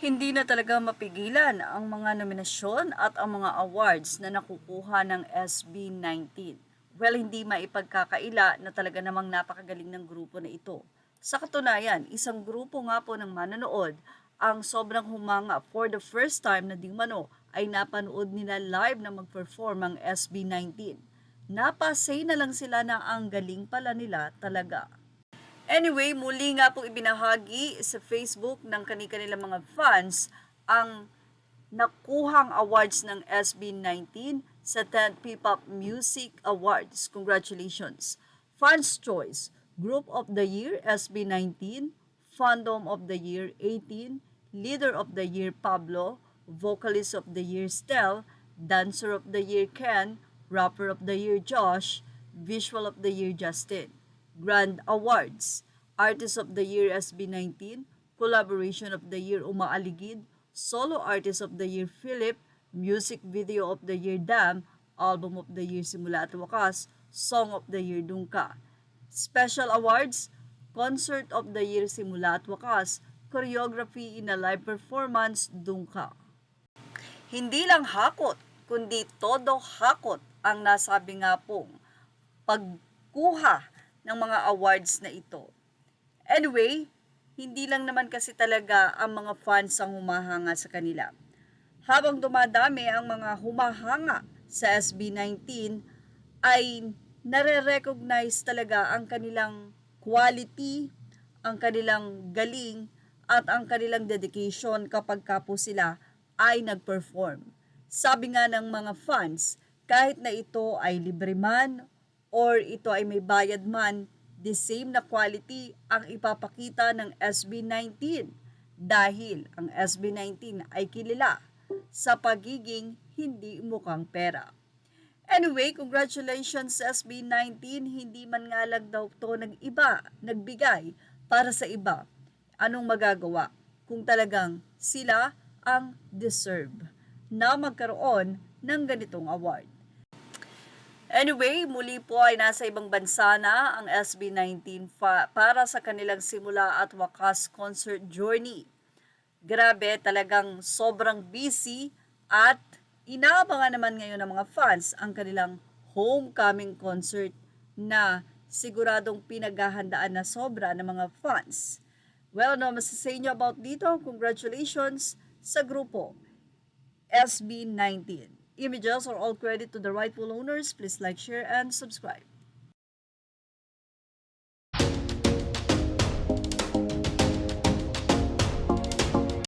Hindi na talaga mapigilan ang mga nominasyon at ang mga awards na nakukuha ng SB19. Well, hindi maipagkakaila na talaga namang napakagaling ng grupo na ito. Sa katunayan, isang grupo nga po ng manonood ang sobrang humanga for the first time na di mano ay napanood nila live na mag-perform ang SB19. Napasay na lang sila na ang galing pala nila talaga. Anyway, muli nga pong ibinahagi sa Facebook ng kanilang mga fans ang nakuhang awards ng SB19 sa 10th P-Pop Music Awards. Congratulations! Fans Choice, Group of the Year SB19, Fandom of the Year 18, Leader of the Year Pablo, Vocalist of the Year Stel, Dancer of the Year Ken, Rapper of the Year Josh, Visual of the Year Justin. Grand Awards, Artist of the Year SB19, Collaboration of the Year Umaaligid, Solo Artist of the Year Philip, Music Video of the Year Dam, Album of the Year Simula at Wakas, Song of the Year Dungka. Special Awards, Concert of the Year Simula at Wakas, Choreography in a Live Performance Dungka. Hindi lang hakot, kundi todo hakot ang nasabi nga pong pagkuha ng mga awards na ito. Anyway, hindi lang naman kasi talaga ang mga fans ang humahanga sa kanila. Habang dumadami ang mga humahanga sa SB19 ay nare-recognize talaga ang kanilang quality, ang kanilang galing at ang kanilang dedication kapag kapo sila ay nag-perform. Sabi nga ng mga fans, kahit na ito ay libre man or ito ay may bayad man, the same na quality ang ipapakita ng SB19 dahil ang SB19 ay kilala sa pagiging hindi mukhang pera. Anyway, congratulations sa SB19, hindi man nga lang daw ito nagbigay para sa iba. Anong magagawa kung talagang sila ang deserve na magkaroon ng ganitong award? Anyway, muli po ay nasa ibang bansa na ang SB19 para sa kanilang simula at wakas concert journey. Grabe, talagang sobrang busy at inaabangan naman ngayon ng mga fans ang kanilang homecoming concert na siguradong pinaghahandaan na sobra ng mga fans. Well, no masasayin nyo about dito, congratulations sa grupo SB19. Images are all credit to the rightful owners. Please like, share, and subscribe.